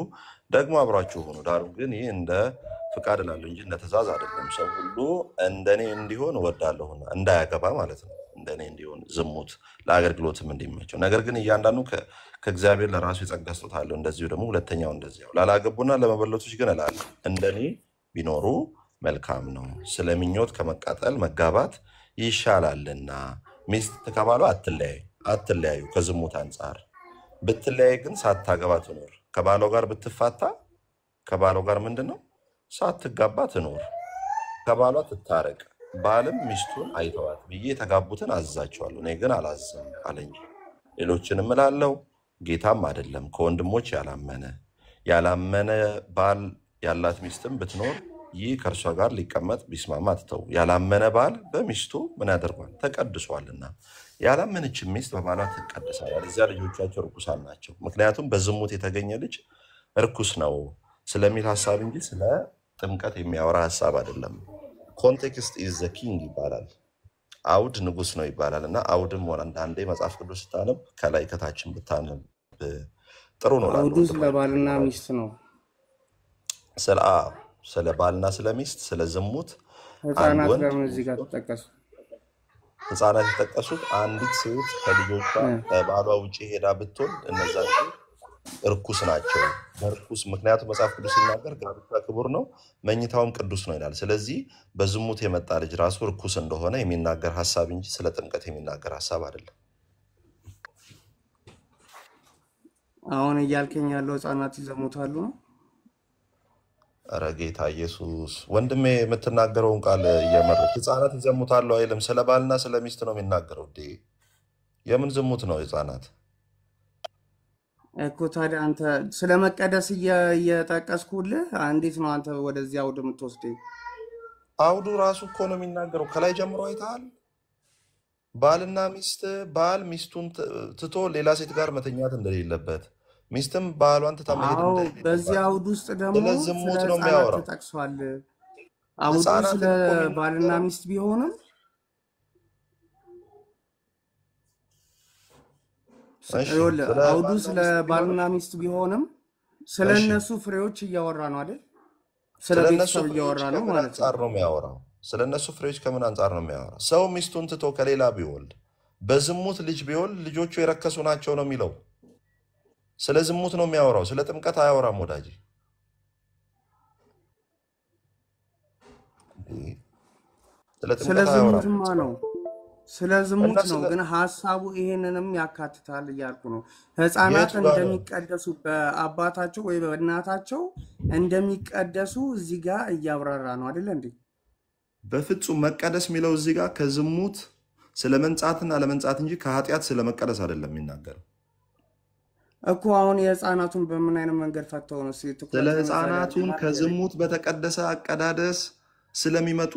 ደግሞ አብራችሁ ሁኑ። ዳሩ ግን ይህ እንደ ፍቃድ እላለሁ እንጂ እንደ ትእዛዝ አይደለም። ሰው ሁሉ እንደኔ እንዲሆን እወዳለሁና፣ እንዳያገባ ማለት ነው። እንደኔ እንዲሆን ዝሙት ለአገልግሎትም እንዲመቸው። ነገር ግን እያንዳንዱ ከእግዚአብሔር ለራሱ የጸጋ ስጦታ አለው። እንደዚሁ ደግሞ ሁለተኛው እንደዚያው። ላላገቡና ለመበለቶች ግን እላለሁ እንደኔ ቢኖሩ መልካም ነው። ስለ ምኞት ከመቃጠል መጋባት ይሻላልና። ሚስት ከባሏ አትለያዩ ከዝሙት አንጻር። ብትለያይ ግን ሳታገባ ትኖር። ከባሏ ጋር ብትፋታ ከባሏ ጋር ምንድነው ሳትጋባ ትኖር። ከባሏ ትታረቅ፣ ባልም ሚስቱን አይተዋት ብዬ የተጋቡትን አዝዛቸዋለሁ። እኔ ግን አላዝም አለ እንጂ። ሌሎችንም እላለሁ ጌታም አይደለም ከወንድሞች ያላመነ ባል ያላት ሚስትም ብትኖር ይህ ከእርሷ ጋር ሊቀመጥ ቢስማማ ትተው። ያላመነ ባል በሚስቱ ምን ያደርጓል? ተቀድሷልና። ያላመነችን ሚስት በባሏ ትቀድሳል፣ እዚያ ልጆቻቸው ርኩሳን ናቸው። ምክንያቱም በዝሙት የተገኘ ልጅ ርኩስ ነው ስለሚል ሀሳብ እንጂ ስለ ጥምቀት የሚያወራ ሀሳብ አይደለም። ኮንቴክስት ኢዝ ዘ ኪንግ ይባላል። አውድ ንጉስ ነው ይባላል። እና አውድም ሆነ አንዳንዴ መጽሐፍ ቅዱስ ስታነብ ከላይ ከታችን ብታነብ ጥሩ ነው። አውዱ ስለ ባልና ሚስት ነው። ስለ ባልና ስለ ሚስት፣ ስለ ዝሙት አንድ ህፃናት ወንድ ለምን እዚህ ጋር ተጠቀሱ? ህፃናት የተጠቀሱት አንዲት ሴት ከልጆቿ ከባሏ ውጭ ሄዳ ብትወልድ እነዛ እርኩስ ናቸው። በርኩስ ምክንያቱም መጽሐፍ ቅዱስ ሲናገር ጋብቻ ክቡር ነው መኝታውም ቅዱስ ነው ይላል። ስለዚህ በዝሙት የመጣ ልጅ ራሱ እርኩስ እንደሆነ የሚናገር ሀሳብ እንጂ ስለ ጥምቀት የሚናገር ሀሳብ አይደለም። አሁን እያልከኝ ያለው ህፃናት ይዘሙታሉ ነው? ኧረ ጌታ ኢየሱስ ወንድሜ የምትናገረውን ቃል እየመረች ህፃናት ይዘሙታሉ አይልም። ስለ ባልና ስለ ሚስት ነው የሚናገረው። የምን ዝሙት ነው ህፃናት? እኮ ታዲያ አንተ ስለ መቀደስ እየጠቀስኩልህ እንዴት ነው አንተ ወደዚህ አውድ የምትወስደኝ? አውዱ ራሱ እኮ ነው የሚናገረው። ከላይ ጀምሮ አይተሃል። ባልና ሚስት፣ ባል ሚስቱን ትቶ ሌላ ሴት ጋር መተኛት እንደሌለበት፣ ሚስትም ባሏን ትታ መሄድ አዎ፣ እንደሌለበት፣ በዚህ አውድ ውስጥ ደግሞ ስለ ስለ ዝሙት ነው ህፃናት የሚያወራው። ተጠቅሷል። አውዱ ስለ ህፃናትን እኮ ባልና የሚናገረው ሚስት ቢሆንም እሺ፣ ይኸውልህ ስለ አውዱ ባልና ስለ ሚስት ቢሆንም ባልና ሚስት ቢሆንም ስለ እሺ፣ እነሱ ፍሬዎች እያወራ ነው አይደል? ስለ ስለ እነሱ ቤተሰብ ፍሬዎች እያወራ ነው ከምን ማለት ነው። አንጻር ነው የሚያወራው? ስለ እነሱ ፍሬዎች ከምን አንጻር ነው የሚያወራው? ሰው ሚስቱን ትቶ ከሌላ ቢወልድ በዝሙት ልጅ ቢወልድ ልጆቹ የረከሱ ናቸው ነው የሚለው። ስለ ዝሙት ነው የሚያወራው። ስለ ጥምቀት አያወራም ወዳጅ። ስለ ስለ ጥምቀት አያወራም። ዝሙትማ ነው፣ ስለ እና ዝሙት ነው። ስለ ግን ሀሳቡ ይሄንንም ያካትታል እያልኩ ነው። ህፃናት የቱ ጋር ነው? እንደሚቀደሱ በአባታቸው ወይ በእናታቸው እንደሚቀደሱ እዚህ ጋር እያብራራ ነው አይደለ እንዴ? በፍጹም መቀደስ የሚለው እዚህ ጋር ከዝሙት ስለ መንጻትና ለመንጻት እንጂ ከኃጢአት ስለ መቀደስ አይደለም የሚናገረው። እኮ አሁን የህፃናቱን በምን አይነት መንገድ ፈተው ነው ስለ ትኩረት ለምሳሌ ህፃናቱን አድርገናል? ከዝሙት በተቀደሰ አቀዳደስ ስለሚመጡ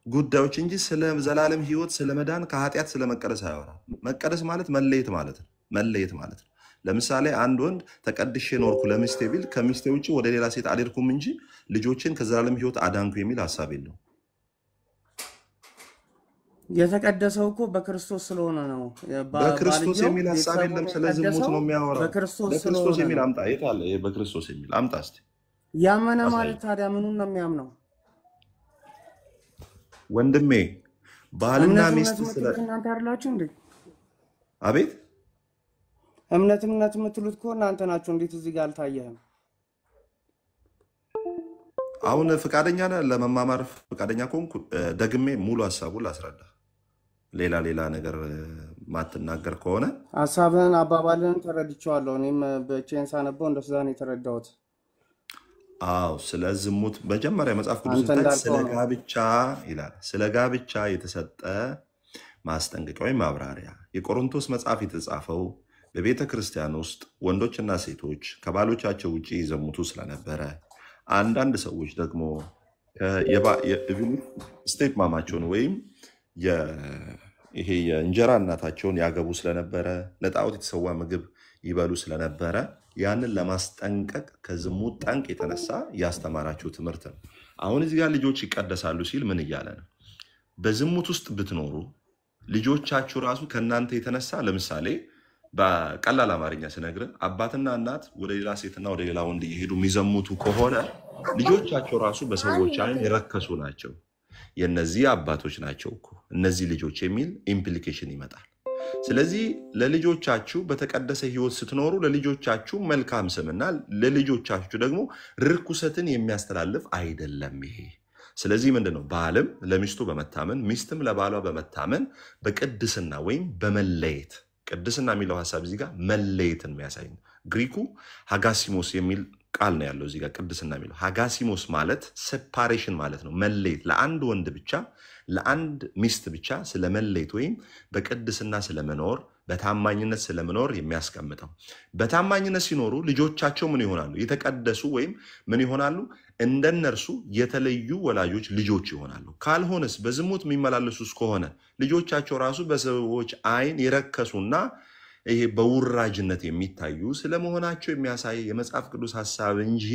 ጉዳዮች እንጂ ስለ ዘላለም ህይወት፣ ስለ መዳን፣ ከኃጢአት ስለ መቀደስ አያወራም። መቀደስ ማለት መለየት ማለት ነው። መለየት ማለት ነው። ለምሳሌ አንድ ወንድ ተቀድሼ ኖርኩ ለሚስቴ ቢል ከሚስቴ ውጭ ወደ ሌላ ሴት አልሄድኩም እንጂ ልጆችን ከዘላለም ህይወት አዳንኩ የሚል ሀሳብ የለው። የተቀደሰው እኮ በክርስቶስ ስለሆነ ነው። በክርስቶስ ባልየው የሚል ሀሳብ ቤተሰቡን የለም። ስለ ዝሙት የቀደሰው ነው የሚያወራው። በክርስቶስ በክርስቶስ ስለሆነ የሚል ነው። አምጣ። የት አለ? ይሄ በክርስቶስ የሚል አምጣ እስቲ ያመነ አሳይ። ማለት ታዲያ ምኑን ነው የሚያምነው? ወንድሜ ባልና እምነት ሚስት እምነት ስለ የምትሉት እናንተ አይደላችሁ እንዴ? አቤት እምነት እምነት የምትሉት እኮ እናንተ ናችሁ። እንዴት እዚህ ጋር አልታየህም? አሁን ፈቃደኛ ነህ ለመማማር? ፈቃደኛ ከሆንኩ ደግሜ ሙሉ ሀሳቡን ላስረዳ። ሌላ ነገር ማትናገር ከሆነ ሀሳብህን አባባልን ተረድቼዋለሁ። እኔም በቼን ሳነበው እንደዛ ነው የተረዳሁት። አዎ፣ ስለ ዝሙት መጀመሪያ መጽሐፍ ቅዱስ አንተ ስለ እንዳልከው ነው። ጋብቻ ይላል። ስለ ጋብቻ የተሰጠ ማስጠንቀቂያ ወይም ማብራሪያ የቆሮንቶስ መጽሐፍ የተጻፈው በቤተ ክርስቲያን ውስጥ ወንዶችና ሴቶች ከባሎቻቸው ውጭ ይዘሙቱ ስለነበረ፣ አንዳንድ ሰዎች ደግሞ ስቴፕ ማማቸውን ወይም ይሄ የእንጀራ እናታቸውን ያገቡ ስለነበረ፣ ለጣዖት የተሰዋ ምግብ ይበሉ ስለነበረ ያንን ለማስጠንቀቅ ከዝሙት ጠንቅ የተነሳ ያስተማራቸው ትምህርት ነው። አሁን እዚህ ጋር ልጆች ይቀደሳሉ ሲል ምን እያለ ነው? በዝሙት ውስጥ ብትኖሩ ልጆቻችሁ ራሱ ከእናንተ የተነሳ ለምሳሌ በቀላል አማርኛ ስነግርህ አባትና እናት ወደ ሌላ ሴትና ወደ ሌላ ወንድ እየሄዱ የሚዘሙቱ ከሆነ ልጆቻቸው ራሱ በሰዎች አይን የረከሱ ናቸው። የነዚህ አባቶች ናቸው እኮ እነዚህ ልጆች የሚል ኢምፕሊኬሽን ይመጣል። ስለዚህ ለልጆቻችሁ በተቀደሰ ህይወት ስትኖሩ ለልጆቻችሁ መልካም ስምና ለልጆቻችሁ ደግሞ ርኩሰትን የሚያስተላልፍ አይደለም ይሄ። ስለዚህ ምንድነው ባልም ለሚስቱ በመታመን ሚስትም ለባሏ በመታመን በቅድስና ወይም በመለየት ቅድስና የሚለው ሐሳብ እዚህ ጋር መለየትን የሚያሳይ ነው። ግሪኩ ሃጋሲሞስ የሚል ቃል ነው ያለው እዚህ ጋር ቅድስና የሚለው ሃጋሲሞስ ማለት ሴፓሬሽን ማለት ነው። መለየት ለአንድ ወንድ ብቻ ለአንድ ሚስት ብቻ ስለመለየት ወይም በቅድስና ስለመኖር በታማኝነት ስለመኖር የሚያስቀምጠው። በታማኝነት ሲኖሩ ልጆቻቸው ምን ይሆናሉ? የተቀደሱ ወይም ምን ይሆናሉ? እንደነርሱ የተለዩ ወላጆች ልጆች ይሆናሉ። ካልሆነስ በዝሙት የሚመላለሱስ ከሆነ ልጆቻቸው ራሱ በሰዎች አይን የረከሱና ይሄ በውራጅነት የሚታዩ ስለመሆናቸው የሚያሳይ የመጽሐፍ ቅዱስ ሐሳብ እንጂ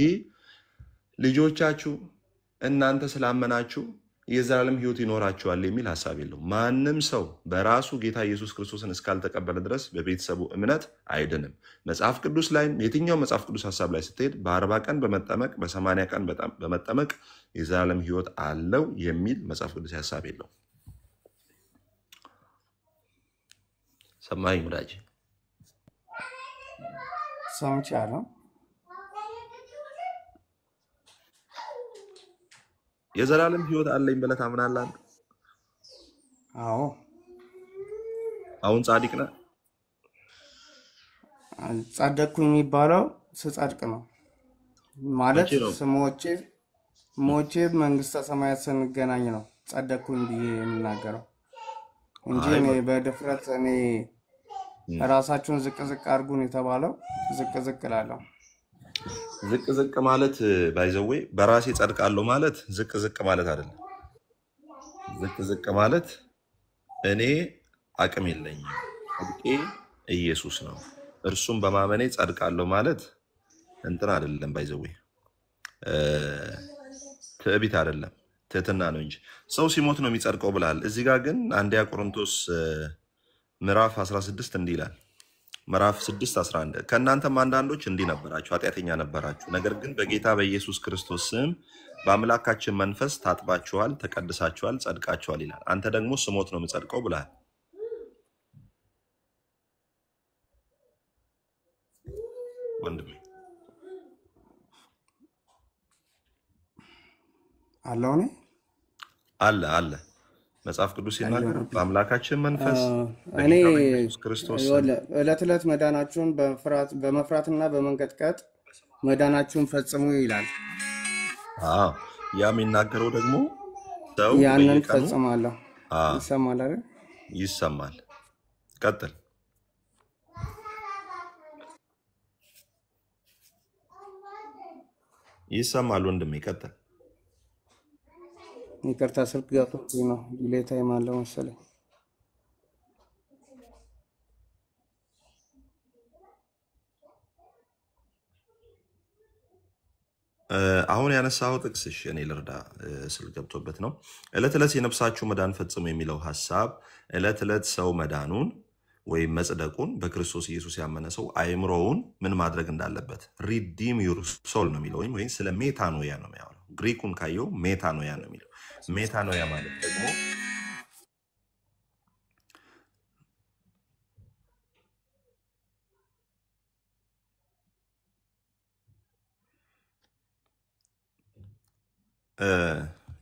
ልጆቻችሁ እናንተ ስላመናችሁ የዘላለም ሕይወት ይኖራቸዋል የሚል ሐሳብ የለው። ማንም ሰው በራሱ ጌታ ኢየሱስ ክርስቶስን እስካልተቀበለ ድረስ በቤተሰቡ እምነት አይድንም። መጽሐፍ ቅዱስ ላይ የትኛው መጽሐፍ ቅዱስ ሐሳብ ላይ ስትሄድ በ40 ቀን በመጠመቅ በ80 ቀን በመጠመቅ የዘላለም ሕይወት አለው የሚል መጽሐፍ ቅዱስ ሐሳብ የለው። ሰማኝ ወዳጅ ሰምቻለሁ። የዘላለም ሕይወት አለኝ ብለህ ታምናለህ? አዎ። አሁን ጻድቅ ነህ? ጸደቅኩ የሚባለው ስጸድቅ ነው ማለት መቼ ነው? ሞቼ መንግስተ ሰማያት ስንገናኝ ነው ጸደቅኩኝ ብዬ የምናገረው እንጂ አይ እኔ በድፍረት እኔ ራሳችሁን ዝቅ ዝቅ አድርጉን የተባለው ዝቅ ዝቅ እላለሁ። ዝቅ ዝቅ ማለት ባይዘዌ በራሴ ጸድቃለሁ ማለት ዝቅ ዝቅ ማለት አይደለም። ዝቅ ዝቅ ማለት እኔ አቅም የለኝም ጽድቄ ኢየሱስ ነው እርሱም በማመኔ ጸድቃለሁ ማለት እንትን አይደለም። ባይዘዌ ትዕቢት አይደለም ትህትና ነው እንጂ ሰው ሲሞት ነው የሚጸድቀው ብላል። እዚህ ጋር ግን አንደኛ ቆሮንቶስ ምዕራፍ 16 እንዲህ ይላል። ምዕራፍ 6:11 ከእናንተም አንዳንዶች እንዲህ ነበራችሁ፣ ኃጢአተኛ ነበራችሁ፣ ነገር ግን በጌታ በኢየሱስ ክርስቶስ ስም በአምላካችን መንፈስ ታጥባችኋል፣ ተቀድሳችኋል፣ ጸድቃችኋል ይላል። አንተ ደግሞ ስሞት ነው የምጸድቀው ብለሃል። ወንድሜ አለው እኔ አለ መጽሐፍ ቅዱስ ሲናገር በአምላካችን መንፈስ እኔ በጌታ በኢየሱስ ክርስቶስ ስም ዕለት ዕለት መዳናችሁን በመፍራትና በመንቀጥቀጥ መዳናችሁን ፈጽሙ ይላል። አዎ ያ የሚናገረው ደግሞ ሰው ያንን በየቀኑ ፈጽማለሁ። አዎ ይሰማል አይደል? ይሰማል። ቀጥል። ይሰማል ወንድሜ ቀጥል። ይቅርታ ስልክ ገብቶብኝ ነው። ዲሌይ ታይም አለው መሰለኝ። አሁን ያነሳው ጥቅስ እሺ እኔ ልርዳ ስል ገብቶበት ነው። ዕለት ዕለት የነፍሳችሁ መዳን ፈጽሙ የሚለው ሐሳብ ዕለት ዕለት ሰው መዳኑን ወይም መጽደቁን በክርስቶስ ኢየሱስ ያመነ ሰው አእምሮውን ምን ማድረግ እንዳለበት ሪዲም ዩር ሶል ነው የሚለው ወይም ስለ ሜታኖያ ነው የሚያወራው። ግሪኩን ካየው ሜታኖያ ነው የሚለው። ሜታኖያ ማለት ደግሞ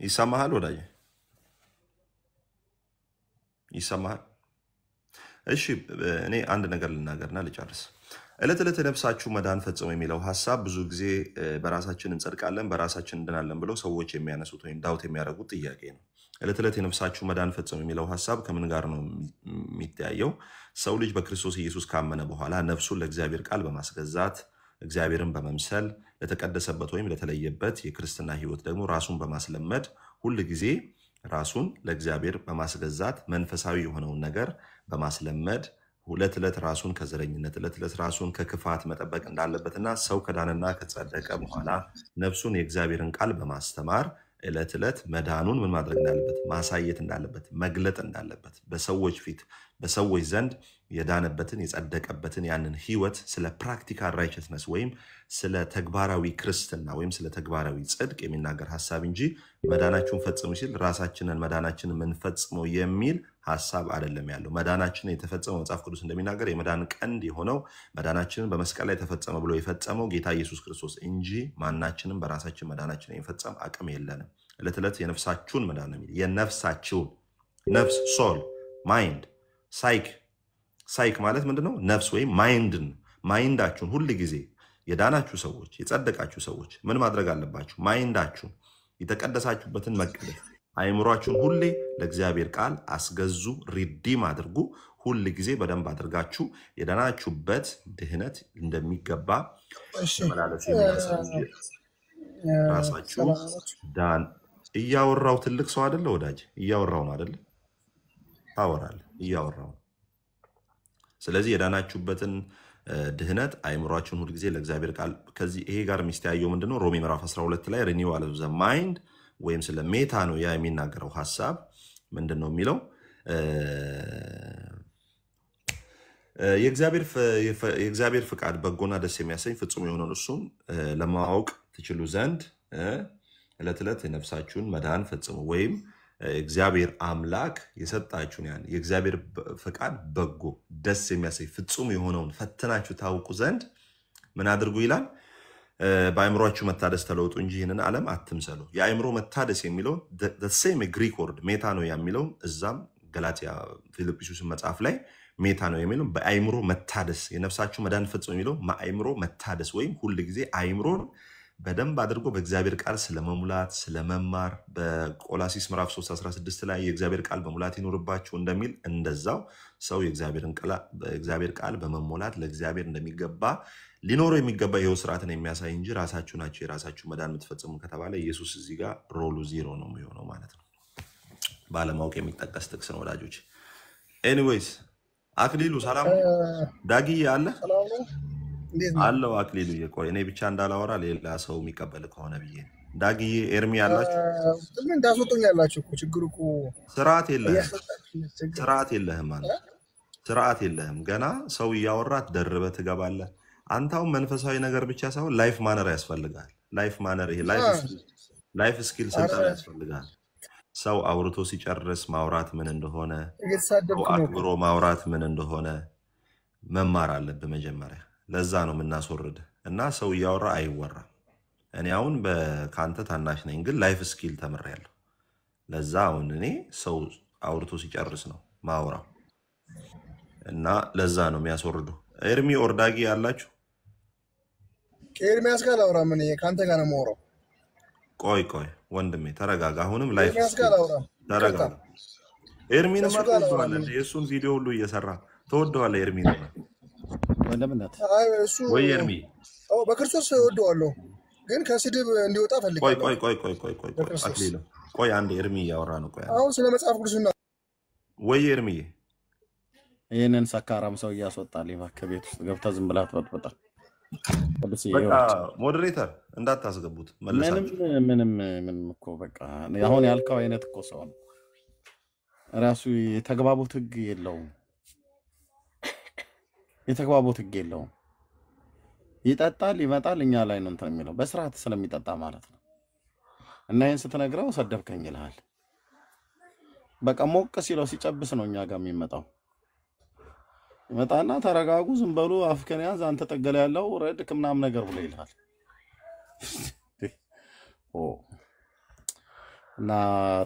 ይሰማሃል ወዳጄ? ይሰማሃል? እሺ እኔ አንድ ነገር ልናገርና ልጨርስ። ዕለት ዕለት የነፍሳችሁ መዳን ፈጽሙ የሚለው ሐሳብ ብዙ ጊዜ በራሳችን እንጸድቃለን፣ በራሳችን እንድናለን ብለው ሰዎች የሚያነሱት ወይም ዳውት የሚያደርጉት ጥያቄ ነው። ዕለት ዕለት የነፍሳችሁ መዳን ፈጽሙ የሚለው ሐሳብ ከምን ጋር ነው የሚተያየው? ሰው ልጅ በክርስቶስ ኢየሱስ ካመነ በኋላ ነፍሱን ለእግዚአብሔር ቃል በማስገዛት እግዚአብሔርን በመምሰል ለተቀደሰበት ወይም ለተለየበት የክርስትና ሕይወት ደግሞ ራሱን በማስለመድ ሁል ጊዜ ራሱን ለእግዚአብሔር በማስገዛት መንፈሳዊ የሆነውን ነገር በማስለመድ ዕለት ዕለት ራሱን ከዘረኝነት ዕለት ዕለት ራሱን ከክፋት መጠበቅ እንዳለበትና ሰው ከዳንና ከጸደቀ በኋላ ነፍሱን የእግዚአብሔርን ቃል በማስተማር ዕለት ዕለት መዳኑን ምን ማድረግ እንዳለበት ማሳየት እንዳለበት መግለጥ እንዳለበት በሰዎች ፊት በሰዎች ዘንድ የዳነበትን የጸደቀበትን ያንን ህይወት ስለ ፕራክቲካል ራይቸስነስ ወይም ስለ ተግባራዊ ክርስትና ወይም ስለ ተግባራዊ ጽድቅ የሚናገር ሐሳብ እንጂ መዳናችሁን ፈጽሙ ሲል ራሳችንን መዳናችንን የምንፈጽመው የሚል ሐሳብ አይደለም ያለው። መዳናችን የተፈጸመው መጽሐፍ ቅዱስ እንደሚናገር የመዳን ቀንድ የሆነው መዳናችንን በመስቀል ላይ ተፈጸመ ብሎ የፈጸመው ጌታ ኢየሱስ ክርስቶስ እንጂ ማናችንም በራሳችን መዳናችንን የፈጸም አቅም የለንም። ዕለት ዕለት የነፍሳችሁን መዳን ነው የሚል የነፍሳችሁን ነፍስ ሶል ማይንድ ሳይክ ማለት ምንድነው? ነፍስ ወይም ማይንድን ማይንዳችሁን ሁል ጊዜ የዳናችሁ ሰዎች የጸደቃችሁ ሰዎች ምን ማድረግ አለባችሁ? ማይንዳችሁን የተቀደሳችሁበትን መቀደስ አይምሯችሁን ሁሌ ለእግዚአብሔር ቃል አስገዙ፣ ሪዲም አድርጉ። ሁል ጊዜ በደንብ አድርጋችሁ የዳናችሁበት ድህነት እንደሚገባ መላለስ የሚያሳይ ራሳችሁ ዳን። እያወራው ትልቅ ሰው አይደለ ወዳጅ? እያወራው ነው አይደለ? ታወራለህ፣ እያወራው ነው። ስለዚህ የዳናችሁበትን ድህነት አይምሯችሁን ሁል ጊዜ ለእግዚአብሔር ቃል ከዚህ ይሄ ጋር የሚስተያየው ምንድነው? ሮሜ ምዕራፍ 12 ላይ ሪኒዋል ኦፍ ዘ ማይንድ ወይም ስለ ሜታ ነው ያ የሚናገረው ሐሳብ ምንድነው የሚለው? የእግዚአብሔር ፍቃድ በጎና ደስ የሚያሰኝ ፍጹም የሆነውን እሱን ለማወቅ ትችሉ ዘንድ ዕለት ዕለት የነፍሳችሁን መዳን ፈጽሙ። ወይም እግዚአብሔር አምላክ የሰጣችሁን ያን የእግዚአብሔር ፍቃድ በጎ ደስ የሚያሰኝ ፍጹም የሆነውን ፈትናችሁ ታውቁ ዘንድ ምን አድርጉ ይላል? በአእምሮአችሁ መታደስ ተለውጡ እንጂ ይህንን ዓለም አትምሰሉ። የአእምሮ መታደስ የሚለው ሴም ግሪክ ወርድ ሜታ ነው የሚለው እዛም ገላትያ ፊልጵስዩስ መጽሐፍ ላይ ሜታ ነው የሚለው በአእምሮ መታደስ የነፍሳችሁ መዳን ፈጽሙ የሚለው አእምሮ መታደስ ወይም ሁል ጊዜ አእምሮን በደንብ አድርጎ በእግዚአብሔር ቃል ስለመሙላት ስለመማር በቆላሲስ ምዕራፍ 3:16 ላይ የእግዚአብሔር ቃል በሙላት ይኖርባችሁ እንደሚል እንደዛው ሰው የእግዚአብሔር ቃል በመሞላት ለእግዚአብሔር እንደሚገባ ሊኖር የሚገባ ይሄው ስርዓትን የሚያሳይ እንጂ ራሳችሁ ናችሁ የራሳችሁ መዳን የምትፈጽሙ ከተባለ ኢየሱስ እዚህ ጋር ሮሉ ዜሮ ነው የሚሆነው ማለት ነው። ባለማወቅ የሚጠቀስ ጥቅስ ነው ወዳጆች። ኤኒዌይስ አክሊሉ ሰላም ዳጊዬ አለ አለው አክሊሉ የቆይ እኔ ብቻ እንዳላወራ ሌላ ሰው የሚቀበል ከሆነ ብዬ ዳጊዬ ኤርሚ ያላችሁ ምን እንዳስወጡኛላችሁ እኮ ችግሩ እኮ ስርዓት የለህም ማለት ስርዓት የለህም። ገና ሰው እያወራት ደርበ ትገባለህ። አንተው መንፈሳዊ ነገር ብቻ ሳይሆን ላይፍ ማነር ያስፈልጋል። ላይፍ ማነር ይሄ ላይፍ ስኪል ስልጠና ያስፈልጋል። ሰው አውርቶ ሲጨርስ ማውራት ምን እንደሆነ አክብሮ ማውራት ምን እንደሆነ መማር አለብህ መጀመሪያ። ለዛ ነው የምናስወርድ እና ሰው እያወራ አይወራም። እኔ አሁን በካንተ ታናሽ ነኝ ግን ላይፍ ስኪል ተምሬያለሁ። ለዛ አሁን እኔ ሰው አውርቶ ሲጨርስ ነው ማውራው እና ለዛ ነው የሚያስወርዱ። ኤርሚ ኦርዳጊ ያላችሁ ኤርሚያስ ጋር ላውራ ምን ካንተ ጋር ነው የማወራው? ቆይ ወንድሜ ተረጋጋ። አሁንም ላይፍ ስኪል ተረጋጋ። ኤርሚን ማጥቷል የሱን ቪዲዮ ሁሉ እየሰራ ተወደዋል። ኤርሚን ወንድምነት እሱ ወይ ኤርሚ በክርስቶስ ወደዋለሁ ግን ከስድብ እንዲወጣ ፈልጋለሁ። ቆይ አክሊሉ ቆይ አንድ ኤርሚ ያወራ ነው። ቆይ አሁን ስለ መጽሐፍ ቅዱስና ወይ ኤርሚ ይሄንን ሰካራም ሰው እያስወጣል ከቤት ውስጥ ገብታ ዝም ብላ ትወጣ። በቃ ሞዴሬተር እንዳታስገቡት መለሳችሁ። ምንም እኮ በቃ አሁን ያልከው አይነት እኮ ሰው ነው ራሱ የተግባቦት ህግ የለውም። የተግባቦት ህግ የለውም። ይጠጣል ይመጣል እኛ ላይ ነው እንትን የሚለው በስርዓት ስለሚጠጣ ማለት ነው። እና ይሄን ስትነግረው ሰደብከኝ ይልሃል። በቃ ሞቅ ሲለው ሲጨብስ ነው እኛ ጋር የሚመጣው። ይመጣና ተረጋጉ ዝም በሉ አፍከን ያዝ አንተ ጠገለ ያለው ረድክ ምናምን ነገር ብሎ ይልሃል። እና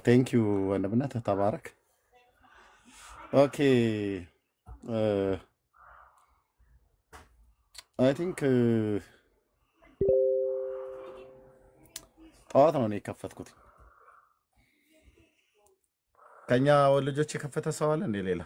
ቴንክ ዩ ወንድምነት ተባረክ። ኦኬ አይ ቲንክ ጠዋት ነው የከፈትኩት። ከኛ ልጆች የከፈተ ሰው አለ እንዴ ሌላ?